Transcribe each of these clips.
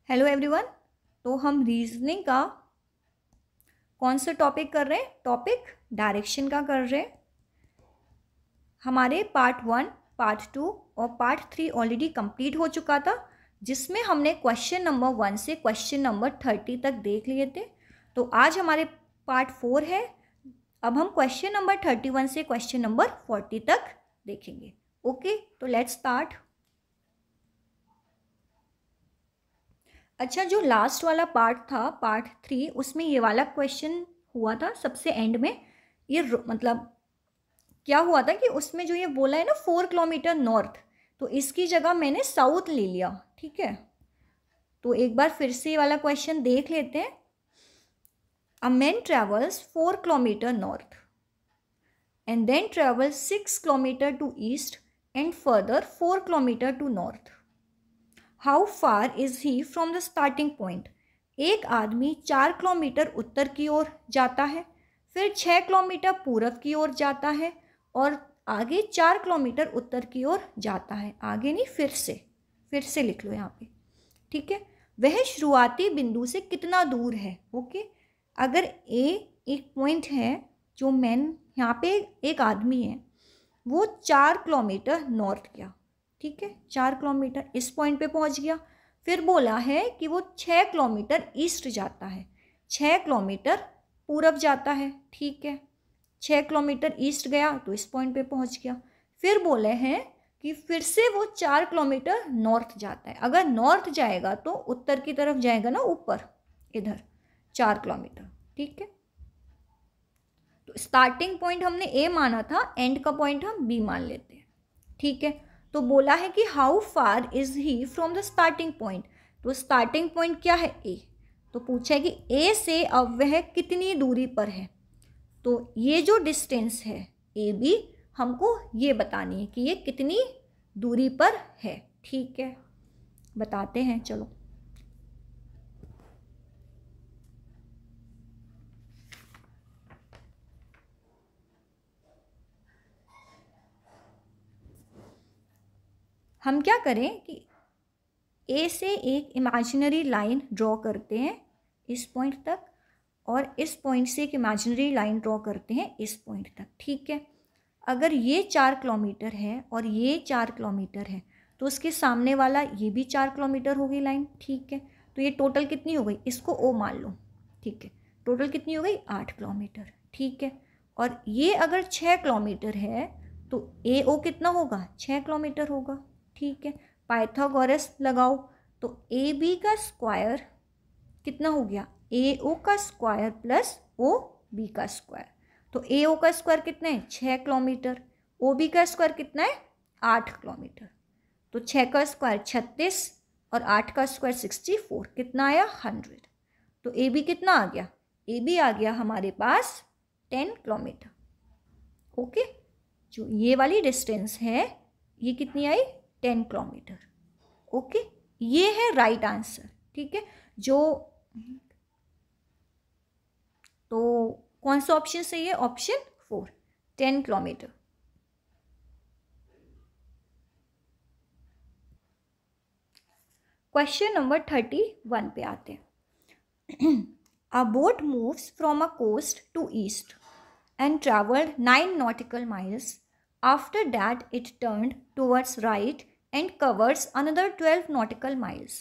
Hello everyone. तो हम reasoning का कौन सा टॉपिक कर रहे हैं? टॉपिक डायरेक्शन का कर रहे हैं। हमारे पार्ट 1, पार्ट 2 और पार्ट 3 ऑलरेडी कंप्लीट हो चुका था, जिसमें हमने क्वेश्चन नंबर 1 से क्वेश्चन नंबर 30 तक देख लिए थे। तो आज हमारे पार्ट 4 है। अब हम क्वेश्चन नंबर 31 से क्वेश्चन नंबर 40 तक देखेंगे। ओके, तो लेट्स स्टार्ट। अच्छा, जो लास्ट वाला पार्ट था, पार्ट 3, उसमें ये वाला क्वेश्चन हुआ था सबसे एंड में। ये मतलब क्या हुआ था कि उसमें जो ये बोला है ना 4 किलोमीटर नॉर्थ, तो इसकी जगह मैंने साउथ ले लिया। ठीक है, तो एक बार फिर से ये वाला क्वेश्चन देख लेते हैं। A man travels 4 kilometre north and then travels 6 kilometre to east and further 4 kilometre to north. How far is he from the starting point? एक आदमी 4 किलोमीटर उत्तर की ओर जाता है, फिर 6 किलोमीटर पूर्व की ओर जाता है और आगे 4 किलोमीटर उत्तर की ओर जाता है। आगे नहीं, फिर से लिख लो यहाँ पे। ठीक है, वह शुरुआती बिंदु से कितना दूर है? ओके, अगर ए एक पॉइंट है, जो मैन यहाँ पे एक आदमी है, वो 4 किलोमीटर नॉर्थ गया। ठीक है, 4 किलोमीटर इस पॉइंट पे पहुंच गया। फिर बोला है कि वो 6 किलोमीटर ईस्ट जाता है, 6 किलोमीटर पूरब जाता है। ठीक है, 6 किलोमीटर ईस्ट गया तो इस पॉइंट पे पहुंच गया। फिर बोले हैं कि फिर से वो 4 किलोमीटर नॉर्थ जाता है। अगर नॉर्थ जाएगा तो उत्तर की तरफ जाएगा ना, ऊपर इधर 4 किलोमीटर। ठीक है, तो स्टार्टिंग पॉइंट हमने ए माना था, एंड का पॉइंट हम बी मान लेते हैं। ठीक है, तो बोला है कि how far is he from the starting point. तो स्टार्टिंग पॉइंट क्या है? ए। तो पूछा है कि ए से अब वह कितनी दूरी पर है। तो ये जो डिस्टेंस है ए बी, हमको ये बतानी है कि ये कितनी दूरी पर है। ठीक है, बताते हैं, चलो। हम क्या करें कि ए से एक इमेजिनरी लाइन ड्रॉ करते हैं इस पॉइंट तक, और इस पॉइंट से एक इमेजिनरी लाइन ड्रॉ करते हैं इस पॉइंट तक। ठीक है, अगर ये 4 किलोमीटर है और ये 4 किलोमीटर है, तो उसके सामने वाला ये भी 4 किलोमीटर हो गई लाइन। ठीक है, तो ये टोटल कितनी हो गई? इसको ओ मान लो। ठीक है, टोटल कितनी हो गई? 8 किलोमीटर। ठीक है, और ये अगर 6 किलोमीटर है तो ए ओ कितना होगा? 6 किलोमीटर होगा। ठीक है, पाइथागोरस लगाओ तो ए बी का स्क्वायर कितना हो गया? ए ओ का स्क्वायर प्लस ओ बी का स्क्वायर। तो ए ओ का स्क्वायर कितना है? 6 किलोमीटर। ओ बी का स्क्वायर कितना है? 8 किलोमीटर। तो 6 का स्क्वायर 36 और 8 का स्क्वायर 64, कितना आया? 100। तो ए बी कितना आ गया? ए बी आ गया हमारे पास 10 किलोमीटर। ओके, जो ये वाली डिस्टेंस है ये कितनी आई? 10 किलोमीटर। ओके, ये है राइट आंसर। ठीक है, जो तो कौन सा ऑप्शन सही है? Option 4, 10 kilometre. क्वेश्चन नंबर 31 पे आते हैं। A boat moves from a coast to east and traveled 9 nautical miles. After that, it turned towards right and covers another 12 nautical miles.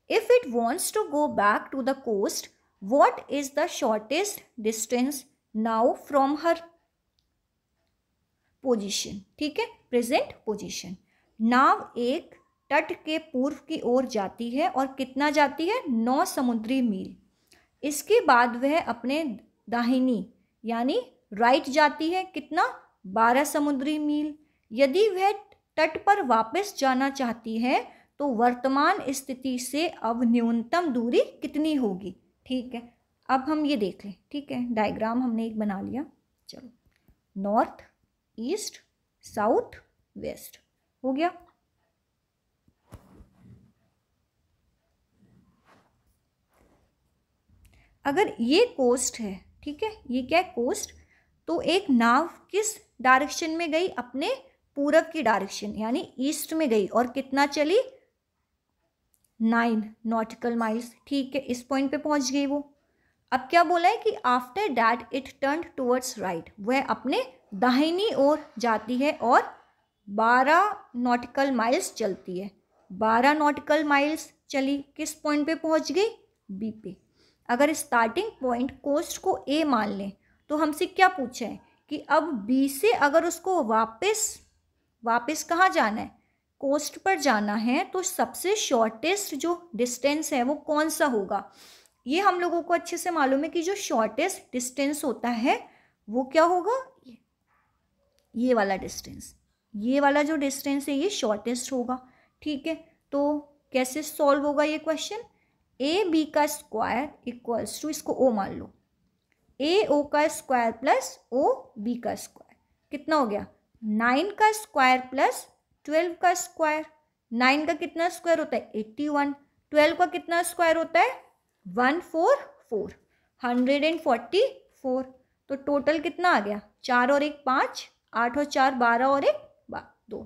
If it wants to go back to the coast, what is the shortest distance now from her position? ठीक है, present position. नाव एक तट के पूर्व की ओर जाती है और कितना जाती है? 9 समुद्री मील। इसके बाद वह अपने दाहिनी यानी राइट जाती है, कितना? 12 समुद्री मील। यदि वह तट पर वापस जाना चाहती है तो वर्तमान स्थिति से अब न्यूनतम दूरी कितनी होगी? ठीक है, अब हम ये देख लें। ठीक है, डायग्राम हमने एक बना लिया। चलो, नॉर्थ, ईस्ट, साउथ, वेस्ट हो गया। अगर ये कोस्ट है, ठीक है, ये क्या है? कोस्ट। तो एक नाव किस डायरेक्शन में गई? अपने पूरब की डायरेक्शन यानी ईस्ट में गई, और कितना चली? 9 नॉटिकल माइल्स। ठीक है, इस पॉइंट पे पहुंच गई वो। अब क्या बोला है कि after that it turn towards right, वह अपने दाहिनी ओर जाती है और 12 नॉटिकल माइल्स चलती है। 12 नॉटिकल माइल्स चली, किस पॉइंट पे पहुंच गई? बी पे। अगर स्टार्टिंग पॉइंट कोस्ट को ए मान लें तो हमसे क्या पूछा है कि अब बी से अगर उसको वापस कहाँ जाना है? कोस्ट पर जाना है, तो सबसे शॉर्टेस्ट जो डिस्टेंस है वो कौन सा होगा? ये हम लोगों को अच्छे से मालूम है कि जो शॉर्टेस्ट डिस्टेंस होता है वो क्या होगा? ये वाला डिस्टेंस, ये वाला जो डिस्टेंस है ये शॉर्टेस्ट होगा। ठीक है, तो कैसे सॉल्व होगा ये क्वेश्चन? ए बी का स्क्वायर इक्वल्स टू, इसको ओ मान लो, ए ओ का स्क्वायर प्लस ओ बी का स्क्वायर, कितना हो गया? 9 का स्क्वायर प्लस 12 का स्क्वायर। 9 का कितना स्क्वायर होता है? 81। 12 का कितना स्क्वायर होता है? 144, 144। तो टोटल कितना आ गया? 4 और 1 5, 8 और 4 12 और 1 2,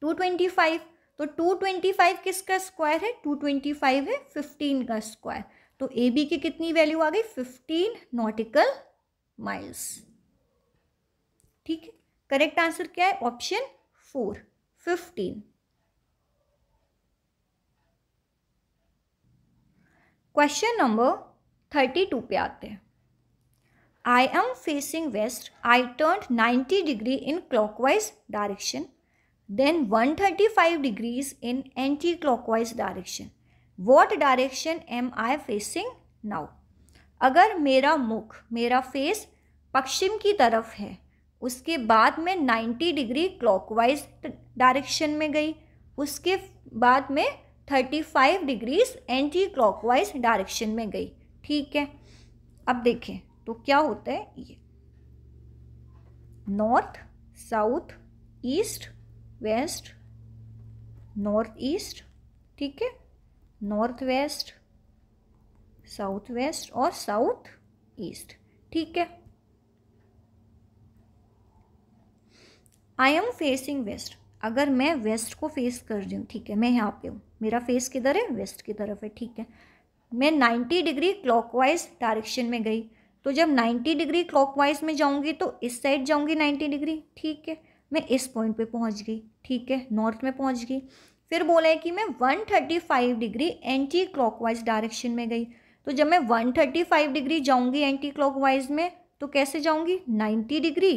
225। तो 225 किसका स्क्वायर है? 225 है 15 का स्क्वायर। तो ए बी की कितनी वैल्यू आ गई? 15 नॉटिकल माइल्स। ठीक है, करेक्ट आंसर क्या है? ऑप्शन 4, 15। क्वेश्चन नंबर 32 पे आते हैं। आई am facing west, I turn 90 degree in clockwise direction, then 135 degrees in anti-clockwise direction. What direction am I facing now? अगर मेरा मुख, मेरा फेस पश्चिम की तरफ है, उसके बाद मैं 90 डिग्री क्लॉकवाइज डायरेक्शन में गई, उसके बाद में 35 डिग्रीज एंटी क्लॉकवाइज डायरेक्शन में गई। ठीक है, अब देखें तो क्या होता है ये, north, south, east, west, north east. ठीक है, नॉर्थ वेस्ट, साउथ वेस्ट और साउथ ईस्ट। ठीक है, आई एम फेसिंग वेस्ट, अगर मैं वेस्ट को फेस कर रही हूँ, ठीक है, मैं यहाँ पे हूँ, मेरा फेस किधर है? वेस्ट की तरफ है। ठीक है, मैं 90 डिग्री क्लॉकवाइज डायरेक्शन में गई, तो जब 90 डिग्री क्लॉकवाइज में जाऊँगी तो इस साइड जाऊँगी 90 डिग्री। ठीक है, मैं इस पॉइंट पे पहुंच गई। ठीक है, नॉर्थ में पहुंच गई। फिर बोला है कि मैं 135 डिग्री एंटी क्लॉकवाइज डायरेक्शन में गई, तो जब मैं 135 डिग्री जाऊंगी एंटी क्लॉकवाइज में तो कैसे जाऊंगी? 90 डिग्री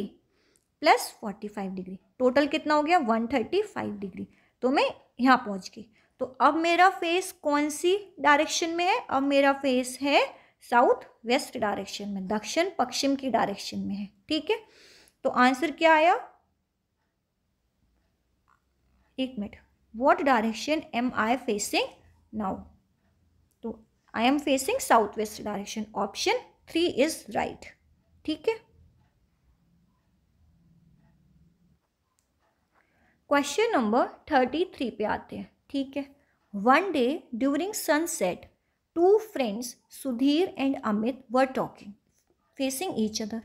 प्लस 45 डिग्री, टोटल कितना हो गया? 135 डिग्री। तो मैं यहाँ पहुंच गई। तो अब मेरा फेस कौन सी डायरेक्शन में है? अब मेरा फेस है साउथ वेस्ट डायरेक्शन में, दक्षिण पश्चिम की डायरेक्शन में है। ठीक है, तो आंसर क्या आया? एक मिनट, what direction am I facing now? तो I am facing south west direction, option 3 is right. ठीक है, क्वेश्चन नंबर 33 पे आते हैं। ठीक है, one day during sunset 2 friends Sudhir and Amit were talking facing each other.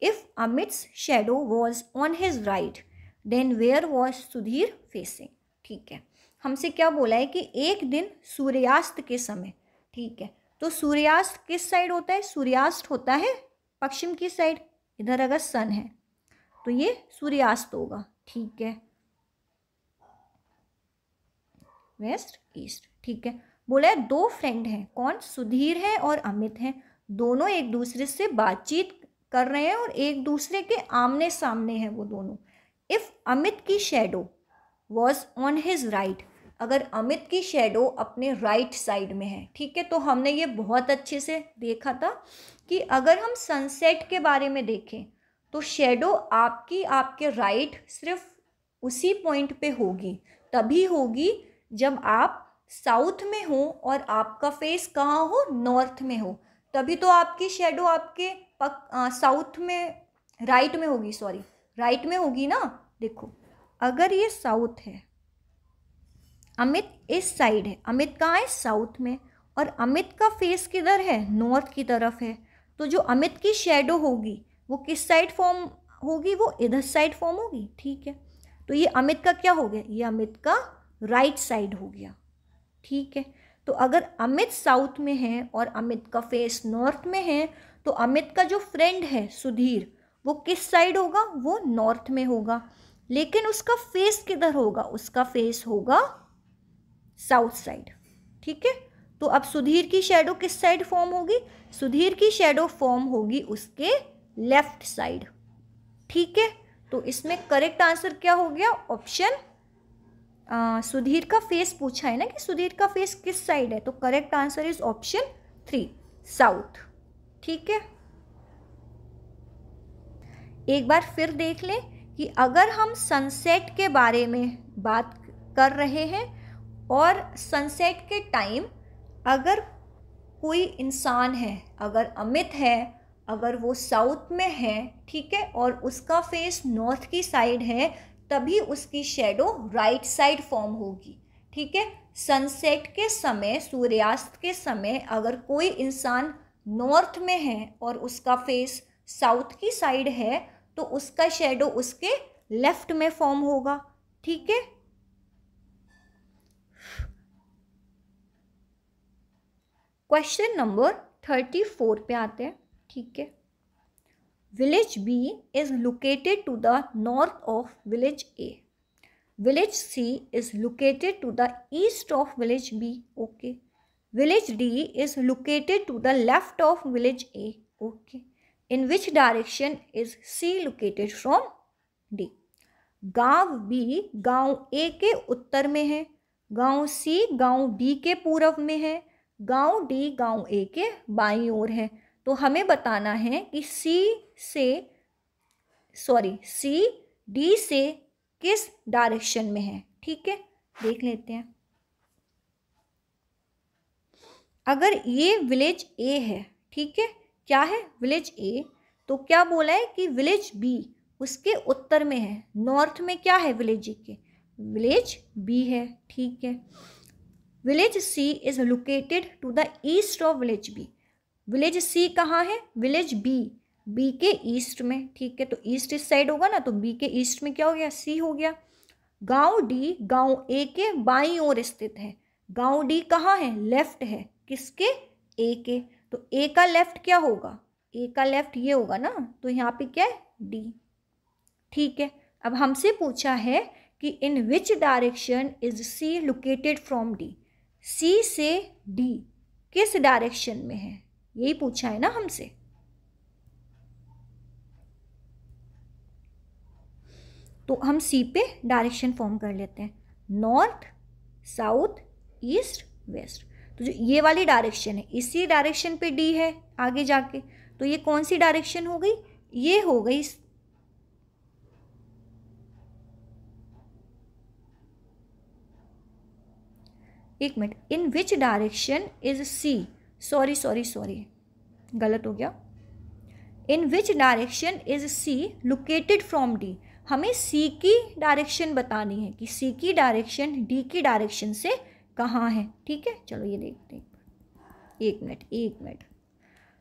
If Amit's shadow was on his right then where was Sudhir facing. ठीक है, हमसे क्या बोला है कि एक दिन सूर्यास्त के समय, ठीक है, तो सूर्यास्त किस साइड होता है? सूर्यास्त होता है पश्चिम की साइड, इधर अगर सन है तो ये सूर्यास्त होगा। ठीक है, वेस्ट ईस्ट। ठीक है, बोला है 2 फ्रेंड हैं, कौन? सुधीर है और अमित हैं, दोनों एक दूसरे से बातचीत कर रहे हैं और एक दूसरे के आमने सामने हैं वो दोनों। इफ अमित की shadow was on his right, अगर अमित की शेडो अपने राइट साइड में है, ठीक है, तो हमने ये बहुत अच्छे से देखा था कि अगर हम सनसेट के बारे में देखें तो शेडो आपकी आपके राइट सिर्फ उसी पॉइंट पे होगी, तभी होगी जब आप साउथ में हो और आपका फेस कहाँ हो? नॉर्थ में हो, तभी तो आपकी शेडो आपके साउथ में, राइट में होगी, सॉरी राइट में होगी ना। देखो, अगर ये साउथ है, अमित इस साइड है, अमित कहाँ है? साउथ में, और अमित का फेस किधर है? नॉर्थ की तरफ है, तो जो अमित की शेडो होगी वो किस साइड फॉर्म होगी? वो इधर साइड फॉर्म होगी। ठीक है, तो ये अमित का क्या हो गया? ये अमित का राइट साइड हो गया। ठीक है। तो अगर अमित साउथ में है और अमित का फेस नॉर्थ में है, तो अमित का जो फ्रेंड है सुधीर, वो किस साइड होगा? वो नॉर्थ में होगा। लेकिन उसका फेस किधर होगा? उसका फेस होगा साउथ साइड। ठीक है। तो अब सुधीर की शेडो किस साइड फॉर्म होगी? सुधीर की शेडो फॉर्म होगी उसके लेफ्ट साइड। ठीक है। तो इसमें करेक्ट आंसर क्या हो गया? ऑप्शन, सुधीर का फेस पूछा है ना कि सुधीर का फेस किस साइड है, तो correct answer is option 3, south. ठीक है। एक बार फिर देख लें कि अगर हम सनसेट के बारे में बात कर रहे हैं और सनसेट के टाइम अगर कोई इंसान है, अगर अमित है, अगर वो साउथ में है, ठीक है, और उसका फेस नॉर्थ की साइड है, तभी उसकी शेडो राइट साइड फॉर्म होगी। ठीक है। सनसेट के समय, सूर्यास्त के समय अगर कोई इंसान नॉर्थ में है और उसका फेस साउथ की साइड है, तो उसका शेडो उसके लेफ्ट में फॉर्म होगा। ठीक है। क्वेश्चन नंबर 34 पे आते हैं। ठीक है। Village B is located to the north of village A. Village C is located to the east of village B. Okay. Village D is located to the left of village A. Okay. In which direction is C located from D? गांव B गांव A के उत्तर में है, गांव सी गांव D के पूर्व में है, गांव डी गांव ए के बाईं ओर है। तो हमें बताना है कि सी डी से किस डायरेक्शन में है। ठीक है। देख लेते हैं। अगर ये विलेज ए है, ठीक है, क्या है? विलेज ए। तो क्या बोला है कि विलेज बी उसके उत्तर में है। नॉर्थ में क्या है विलेज ए के? विलेज बी है। ठीक है। Village C is located to the east of village B. Village C कहाँ है? विलेज बी, बी के ईस्ट में। ठीक है। तो ईस्ट इस साइड होगा ना, तो बी के ईस्ट में क्या हो गया? सी हो गया। गांव डी गांव ए के बाईं ओर स्थित है। गांव डी कहाँ है? लेफ्ट है। किसके? ए के। तो ए का लेफ्ट क्या होगा? ए का लेफ्ट ये होगा ना, तो यहाँ पे क्या है? डी। ठीक है। अब हमसे पूछा है कि in which direction is C located from D? C से डी किस डायरेक्शन में है, यही पूछा है ना हमसे। तो हम सी पे डायरेक्शन फॉर्म कर लेते हैं, नॉर्थ, साउथ, ईस्ट, वेस्ट। तो जो ये वाली डायरेक्शन है, इसी डायरेक्शन पे डी है आगे जाके। तो ये कौन सी डायरेक्शन हो गई? ये हो गई, एक मिनट, in which direction is C, sorry गलत हो गया। In which direction is C located from D? हमें सी की डायरेक्शन बतानी है कि सी की डायरेक्शन डी की डायरेक्शन से कहाँ है। ठीक है। चलो ये देखते हैं, एक मिनट।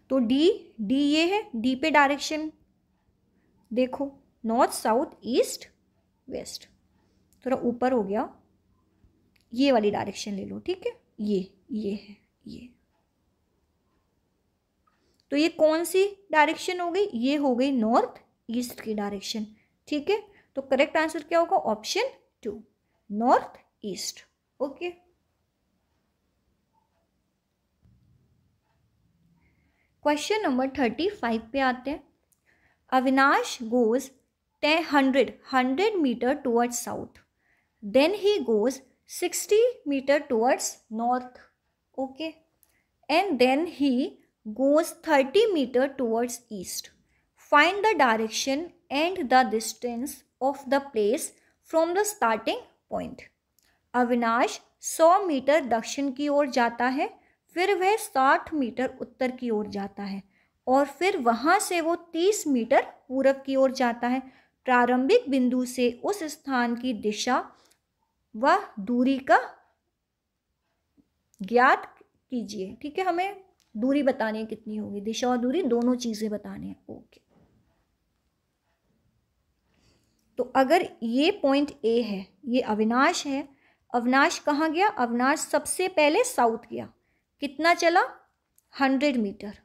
तो डी ये है, डी पे डायरेक्शन देखो, नॉर्थ, साउथ, ईस्ट, वेस्ट। थोड़ा ऊपर हो गया, ये वाली डायरेक्शन ले लो। ठीक है। ये है ये। तो ये कौन सी डायरेक्शन हो गई? ये हो गई नॉर्थ ईस्ट की डायरेक्शन। ठीक है। तो करेक्ट आंसर क्या होगा? Option 2, north east. Okay. Question number 35 पे आते हैं। Avinash goes 100 metre towards south, then he goes 60 metre towards north. Okay. And then he goes 30 meter towards east. Find the direction and the distance of the place from the starting point. Avinash 100 metre दक्षिण की ओर जाता है, फिर वह 60 metre उत्तर की ओर जाता है, और फिर वहाँ से वो 30 मीटर पूरब की ओर जाता है। प्रारंभिक बिंदु से उस स्थान की दिशा व दूरी का ज्ञात कीजिए। ठीक है। हमें दूरी बतानी है कितनी होगी, दिशा और दूरी दोनों चीजें बतानी है। ओके। तो अगर ये पॉइंट ए है, ये अविनाश है, अविनाश कहाँ गया? अविनाश सबसे पहले साउथ गया। कितना चला? 100 मीटर।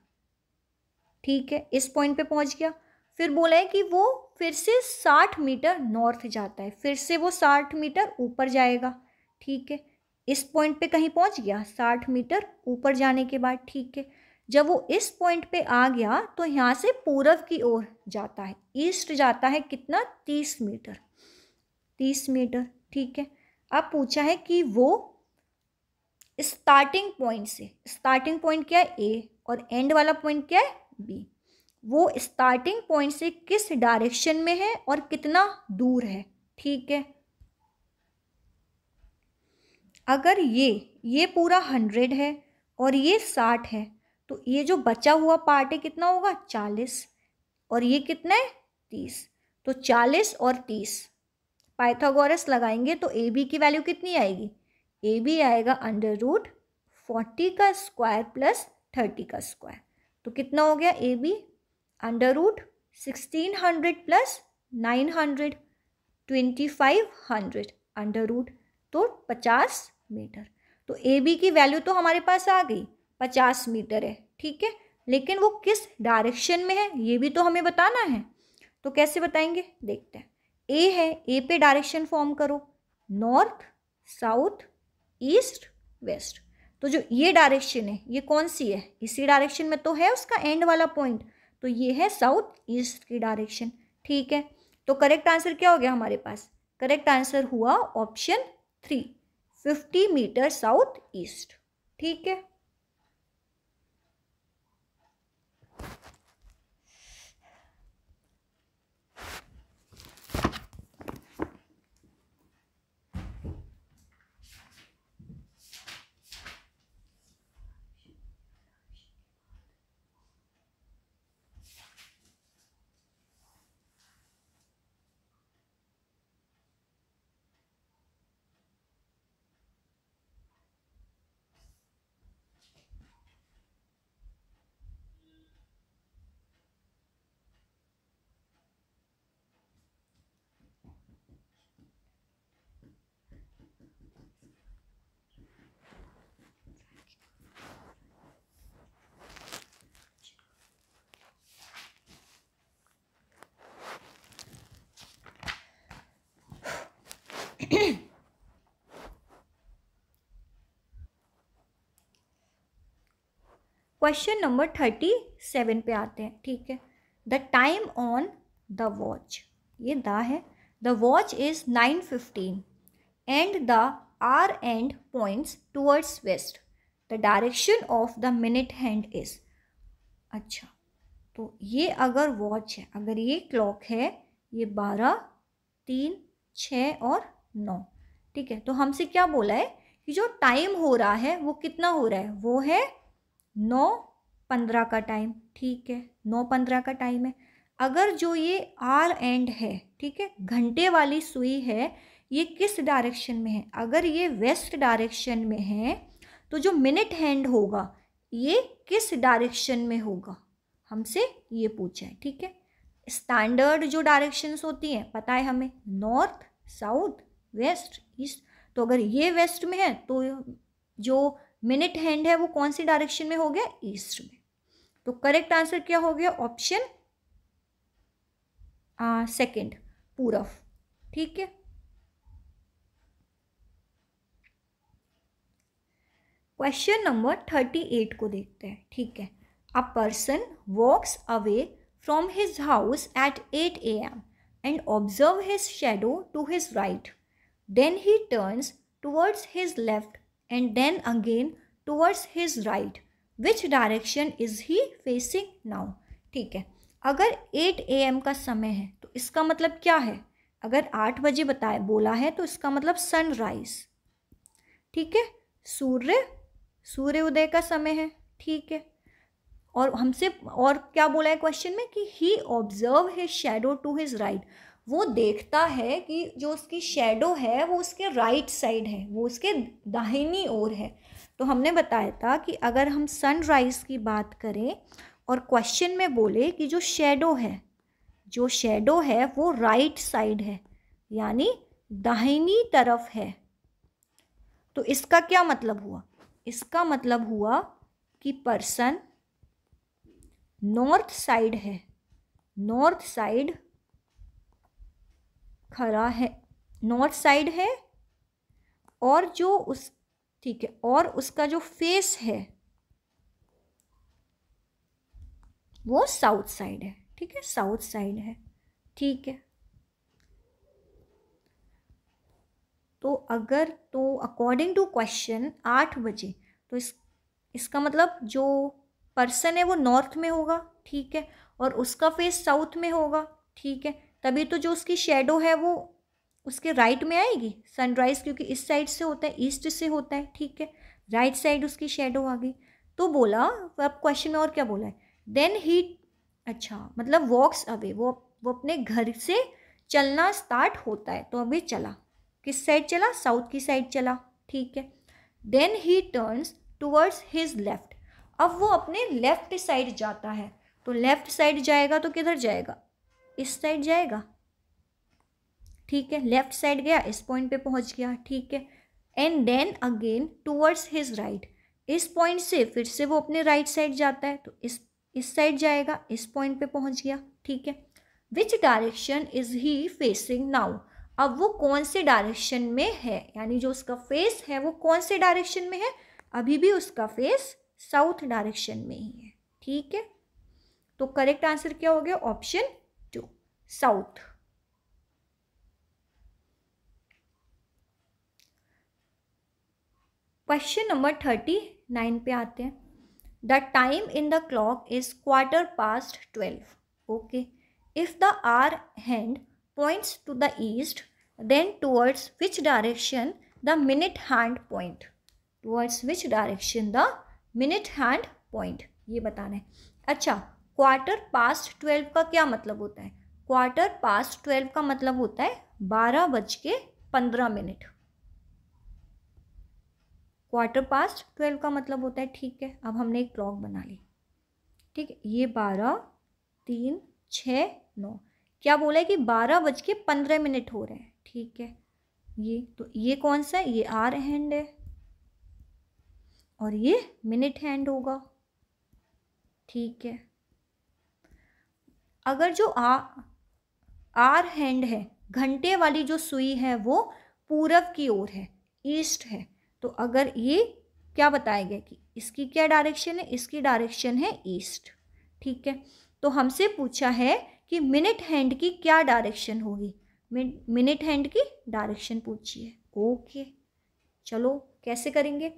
ठीक है, इस पॉइंट पे पहुंच गया। फिर बोला है कि वो फिर से 60 मीटर नॉर्थ जाता है, फिर से वो 60 मीटर ऊपर जाएगा। ठीक है, इस पॉइंट पे कहीं पहुंच गया 60 मीटर ऊपर जाने के बाद। ठीक है, जब वो इस पॉइंट पे आ गया तो यहाँ से पूरब की ओर जाता है, ईस्ट जाता है। कितना? 30 मीटर। 30 मीटर। ठीक है, अब पूछा है कि वो स्टार्टिंग पॉइंट से, स्टार्टिंग पॉइंट क्या है? ए, और एंड वाला पॉइंट क्या है? बी। वो स्टार्टिंग पॉइंट से किस डायरेक्शन में है और कितना दूर है। ठीक है, अगर ये पूरा 100 है और ये 60 है, तो ये जो बचा हुआ पार्ट है कितना होगा? 40। और ये कितना है? 30। तो 40 और 30 पाइथागोरस लगाएंगे तो ए बी की वैल्यू कितनी आएगी? ए बी आएगा √40 का स्क्वायर प्लस 30 का स्क्वायर। तो कितना हो गया ए बी? √1600 प्लस 900, 2500 तो 50 मीटर। तो ए बी की वैल्यू तो हमारे पास आ गई, 50 मीटर है। ठीक है, लेकिन वो किस डायरेक्शन में है ये भी तो हमें बताना है। तो कैसे बताएंगे? देखते हैं। ए है, ए पे डायरेक्शन फॉर्म करो, नॉर्थ, साउथ, ईस्ट, वेस्ट। तो जो ये डायरेक्शन है ये कौन सी है? इसी डायरेक्शन में तो है उसका एंड वाला पॉइंट, तो ये है साउथ ईस्ट की डायरेक्शन। ठीक है, तो करेक्ट आंसर क्या हो गया हमारे पास? करेक्ट आंसर हुआ ऑप्शन 3, 50 मीटर साउथ ईस्ट। ठीक है, क्वेश्चन नंबर 37 पे आते हैं। ठीक है, the time on the watch, ये द है, the watch is 9:15 and the hour hand points towards west, the direction of the minute hand is. अच्छा, तो ये अगर वॉच है, अगर ये क्लॉक है, ये 12, 3, 6 और 9। ठीक है, तो हमसे क्या बोला है कि जो टाइम हो रहा है वो कितना हो रहा है? वो है 9:15 का टाइम। ठीक है, 9:15 का टाइम है। अगर जो ये आर एंड है, ठीक है, घंटे वाली सुई है, ये किस डायरेक्शन में है? अगर ये वेस्ट डायरेक्शन में है तो जो मिनट हैंड होगा ये किस डायरेक्शन में होगा? हमसे ये पूछा है। ठीक है, स्टैंडर्ड जो डायरेक्शंस होती हैं पता है हमें, नॉर्थ, साउथ, वेस्ट, ईस्ट। तो अगर ये वेस्ट में है तो जो मिनट हैंड है वो कौन सी डायरेक्शन में हो गया? ईस्ट में। तो करेक्ट आंसर क्या हो गया? ऑप्शन सेकंड, पूरब। ठीक है, क्वेश्चन नंबर 38 को देखते हैं। ठीक है, a person walks away from his house at 8 AM and observe his shadow to his right. Then he turns towards his left and then again towards his right. Which direction is he facing now? ठीक है, अगर 8 AM का समय है तो इसका मतलब क्या है? अगर 8 बजे बताए बोला है तो इसका मतलब सनराइज। ठीक है, सूर्य उदय का समय है। ठीक है, और हमसे और क्या बोला है क्वेश्चन में कि he observe his shadow to his right, वो देखता है कि जो उसकी शैडो है वो उसके राइट साइड है, वो उसके दाहिनी ओर है। तो हमने बताया था कि अगर हम सनराइज की बात करें और क्वेश्चन में बोले कि जो शैडो है वो राइट साइड है, यानी दाहिनी तरफ है, तो इसका क्या मतलब हुआ? इसका मतलब हुआ कि पर्सन नॉर्थ साइड है, नॉर्थ साइड खड़ा है, नॉर्थ साइड है, और जो उस ठीक है, और उसका जो फेस है वो साउथ साइड है। ठीक है, साउथ साइड है। ठीक है, तो अगर तो अकॉर्डिंग टू क्वेश्चन 8 बजे, तो इसका मतलब जो पर्सन है वो नॉर्थ में होगा। ठीक है, और उसका फेस साउथ में होगा। ठीक है, तभी तो जो उसकी शेडो है वो उसके राइट में आएगी, सनराइज क्योंकि इस साइड से होता है, ईस्ट से होता है। ठीक है, राइट साइड उसकी शेडो आ गई। तो बोला, अब क्वेश्चन में और क्या बोला है, देन ही, अच्छा मतलब वॉक्स अवे, वो अपने घर से चलना स्टार्ट होता है। तो अभी चला, किस साइड चला? साउथ की साइड चला। ठीक है, then he turns towards his left, अब वो अपने लेफ्ट साइड जाता है। तो लेफ्ट साइड जाएगा तो किधर जाएगा? इस साइड जाएगा। ठीक है, लेफ्ट साइड गया, इस पॉइंट पे पहुंच गया। ठीक है, and then again towards his right, इस पॉइंट से फिर से वो अपने राइट साइड जाता है, तो इस साइड जाएगा, इस पॉइंट पे पहुंच गया। ठीक है, विच direction is he facing now, अब वो कौन से डायरेक्शन में है, यानी जो उसका फेस है वो कौन से डायरेक्शन में है? अभी भी उसका फेस साउथ डायरेक्शन में ही है। ठीक है, तो करेक्ट आंसर क्या हो गया? Option 2, south. क्वेश्चन नंबर 39 पे आते हैं। The time in the clock is 12:15। Okay, if the hour hand points to the east, then towards which direction the minute hand point, towards which direction the minute hand point, ये बताना है। अच्छा, 12:15 का क्या मतलब होता है? 12:15 का मतलब होता है 12:15। 12:15 का मतलब होता है, ठीक है, अब हमने एक क्लॉक बना ली। ठीक है, ये 12, 3, 6, 9, क्या बोला है कि 12:15 हो रहे हैं। ठीक है, ये तो ये कौन सा है? ये आर हैंड है और ये मिनट हैंड होगा। ठीक है, अगर जो आर हैंड है, घंटे वाली जो सुई है वो पूरब की ओर है, ईस्ट है, तो अगर ये क्या बताया गया कि इसकी क्या डायरेक्शन है? इसकी डायरेक्शन है ईस्ट। ठीक है, तो हमसे पूछा है कि मिनट हैंड की क्या डायरेक्शन होगी, मिनट हैंड की डायरेक्शन पूछिए। ओके, चलो कैसे करेंगे?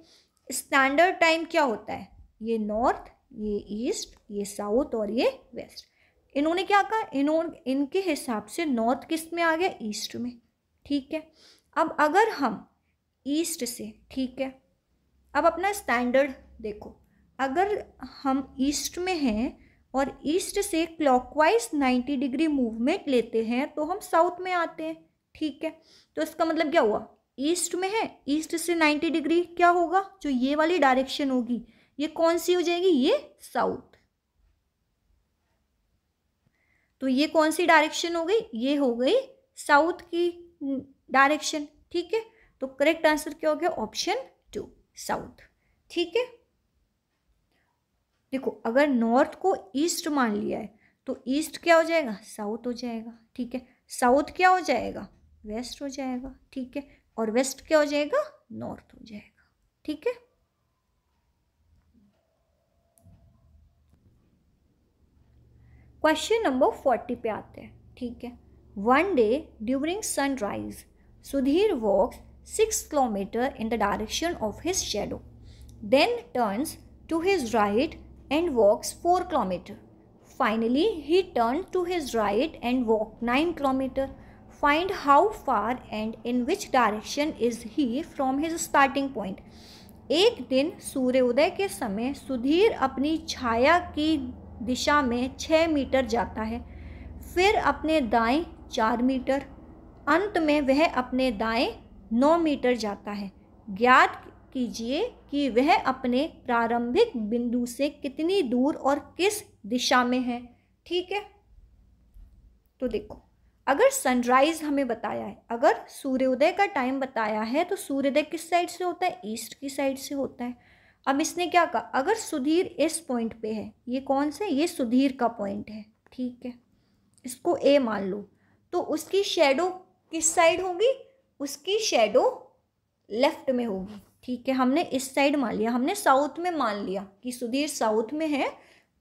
स्टैंडर्ड टाइम क्या होता है? ये नॉर्थ, ये ईस्ट, ये साउथ और ये वेस्ट। इन्होंने क्या कहा? इनके हिसाब से नॉर्थ किस में आ गया? ईस्ट में। ठीक है, अब अगर हम ईस्ट से, ठीक है, अब अपना स्टैंडर्ड देखो, अगर हम ईस्ट में हैं और ईस्ट से क्लॉकवाइज 90 डिग्री मूवमेंट लेते हैं तो हम साउथ में आते हैं। ठीक है, तो इसका मतलब क्या हुआ? ईस्ट में है, ईस्ट से 90 डिग्री क्या होगा? जो ये वाली डायरेक्शन होगी ये कौन सी हो जाएगी? ये साउथ। तो ये कौन सी डायरेक्शन हो गई? ये हो गई साउथ की डायरेक्शन। ठीक है, तो करेक्ट आंसर क्या हो गया? Option 2, south. ठीक है, देखो अगर नॉर्थ को ईस्ट मान लिया है तो ईस्ट क्या हो जाएगा? साउथ हो जाएगा। ठीक है, साउथ क्या हो जाएगा? वेस्ट हो जाएगा। ठीक है, और वेस्ट क्या हो जाएगा? नॉर्थ हो जाएगा। ठीक है, क्वेश्चन नंबर 40 पे आते हैं। ठीक है, one day during sunrise Sudhir walks 6 kilometre in the direction of his shadow, then turns to his right and walks 4 kilometers. Finally, he turned to his right and walked 9 kilometers. Find how far and in which direction is he from his starting point. एक दिन सूर्योदय के समय सुधीर अपनी छाया की दिशा में 6 metre जाता है, फिर अपने दाएं 4 मीटर, अंत में वह अपने दाएं 9 मीटर जाता है। ज्ञात कीजिए कि वह अपने प्रारंभिक बिंदु से कितनी दूर और किस दिशा में है। ठीक है, तो देखो अगर सनराइज हमें बताया है, अगर सूर्योदय का टाइम बताया है, तो सूर्योदय किस साइड से होता है? ईस्ट की साइड से होता है। अब इसने क्या कहा, अगर सुधीर इस पॉइंट पे है, ये कौन सा है? ये सुधीर का पॉइंट है, ठीक है, इसको ए मान लो, तो उसकी शेडो किस साइड होगी? उसकी शेडो लेफ्ट में होगी, ठीक है। हमने इस साइड मान लिया, हमने साउथ में मान लिया कि सुधीर साउथ में है,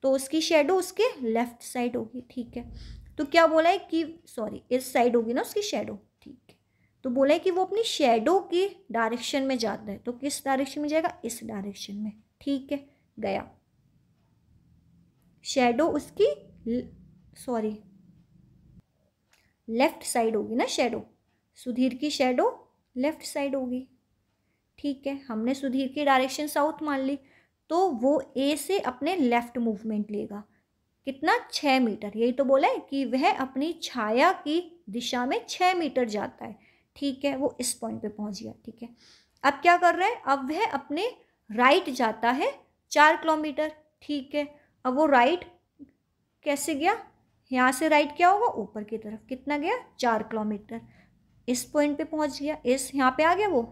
तो उसकी शेडो उसके लेफ्ट साइड होगी, ठीक है। तो क्या बोला है कि सॉरी, इस साइड होगी ना उसकी शेडो, ठीक है। तो बोला है कि वो अपनी शेडो की डायरेक्शन में जाता है, तो किस डायरेक्शन में जाएगा? इस डायरेक्शन में, ठीक है, गया। शेडो उसकी सॉरी लेफ्ट साइड होगी ना, शेडो, सुधीर की शेडो लेफ्ट साइड होगी, ठीक है। हमने सुधीर की डायरेक्शन साउथ मान ली, तो वो ए से अपने लेफ्ट मूवमेंट लेगा, कितना? 6 मीटर। यही तो बोला है कि वह अपनी छाया की दिशा में 6 मीटर जाता है, ठीक है। वो इस पॉइंट पे पहुंच गया, ठीक है। अब क्या कर रहा है? अब वह अपने राइट जाता है 4 किलोमीटर, ठीक है। अब वो राइट कैसे गया? यहाँ से राइट क्या होगा? ऊपर की तरफ, कितना गया? 4 किलोमीटर। इस पॉइंट पे पहुंच गया, इस यहाँ पे आ गया वो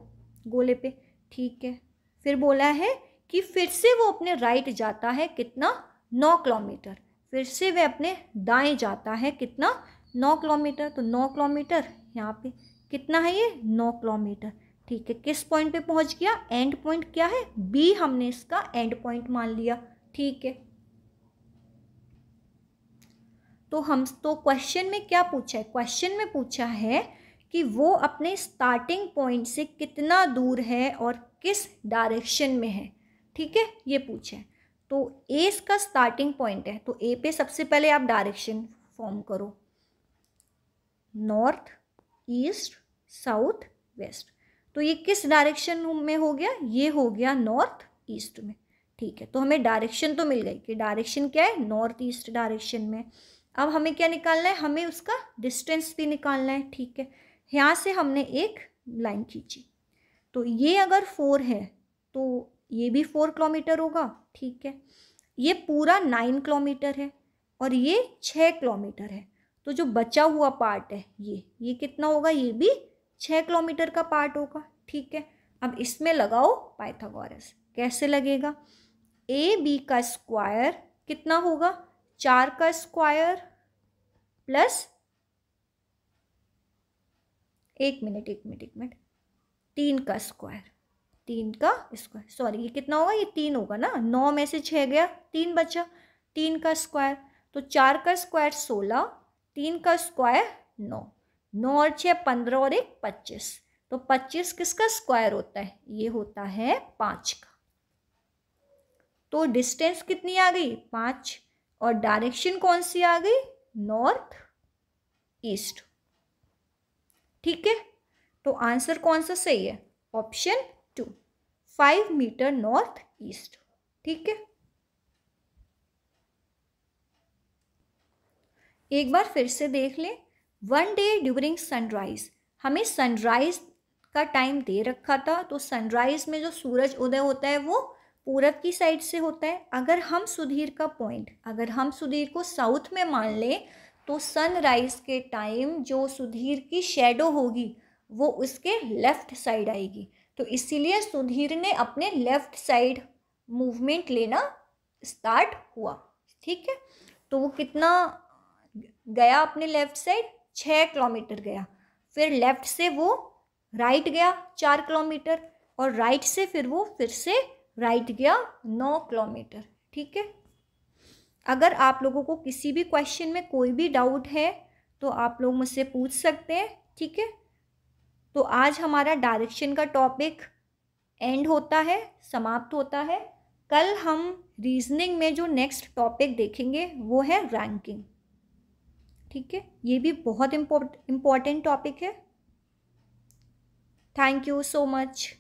गोले पे, ठीक है। फिर बोला है कि फिर से वो अपने राइट जाता है, कितना? 9 किलोमीटर। फिर से वह अपने दाएं जाता है, कितना? 9 किलोमीटर। तो 9 किलोमीटर यहाँ पे कितना है? ये 9 किलोमीटर, ठीक है। किस पॉइंट पे पहुंच गया? एंड पॉइंट क्या है? बी, हमने इसका एंड पॉइंट मान लिया, ठीक है। तो क्वेश्चन में क्या पूछा है? क्वेश्चन में पूछा है कि वो अपने स्टार्टिंग पॉइंट से कितना दूर है और किस डायरेक्शन में है, ठीक है, ये पूछा है। तो ए इसका स्टार्टिंग पॉइंट है, तो ए पे सबसे पहले आप डायरेक्शन फॉर्म करो, नॉर्थ, ईस्ट, साउथ, वेस्ट। तो ये किस डायरेक्शन में हो गया? ये हो गया नॉर्थ ईस्ट में, ठीक है। तो हमें डायरेक्शन तो मिल गई कि डायरेक्शन क्या है? नॉर्थ ईस्ट डायरेक्शन में। अब हमें क्या निकालना है? हमें उसका डिस्टेंस भी निकालना है, ठीक है। यहाँ से हमने एक लाइन खींची, तो ये अगर 4 है तो ये भी 4 किलोमीटर होगा, ठीक है। ये पूरा 9 किलोमीटर है और ये 6 किलोमीटर है, तो जो बचा हुआ पार्ट है ये कितना होगा? ये भी 6 किलोमीटर का पार्ट होगा, ठीक है। अब इसमें लगाओ पाइथागोरस। कैसे लगेगा? ए बी का स्क्वायर कितना होगा? 4 का स्क्वायर प्लस 1 मिनट 3 का स्क्वायर, 3 का स्क्वायर, सॉरी ये कितना होगा? ये 3 होगा ना, 9 में से 6 गया, 3 बचा, 3 का स्क्वायर। तो 4 का स्क्वायर 16, 3 का स्क्वायर 9, 9 और 6 15 और 1 25। तो 25 किसका स्क्वायर होता है? ये होता है 5 का। तो डिस्टेंस कितनी आ गई? 5। और डायरेक्शन कौन सी आ गई? नॉर्थ ईस्ट, ठीक है। तो आंसर कौन सा सही है? ऑप्शन 2, 5 मीटर नॉर्थ ईस्ट, ठीक है। एक बार फिर से देख लें। वन डे ड्यूरिंग सनराइज, हमें सनराइज का टाइम दे रखा था, तो सनराइज में जो सूरज उदय होता है वो पूरब की साइड से होता है। अगर हम सुधीर का पॉइंट, अगर हम सुधीर को साउथ में मान लें, तो सनराइज के टाइम जो सुधीर की शेडो होगी वो उसके लेफ्ट साइड आएगी, तो इसीलिए सुधीर ने अपने लेफ्ट साइड मूवमेंट लेना स्टार्ट हुआ, ठीक है। तो वो कितना गया अपने लेफ्ट साइड? 6 किलोमीटर गया। फिर लेफ्ट से वो राइट गया 4 किलोमीटर, और राइट से फिर वो फिर से राइट गया 9 किलोमीटर, ठीक है। अगर आप लोगों को किसी भी क्वेश्चन में कोई भी डाउट है तो आप लोग मुझसे पूछ सकते हैं, ठीक है। तो आज हमारा डायरेक्शन का टॉपिक एंड होता है, समाप्त होता है। कल हम रीजनिंग में जो नेक्स्ट टॉपिक देखेंगे वो है रैंकिंग, ठीक है। ये भी बहुत इम्पोर्टेंट टॉपिक है। Thank you so much.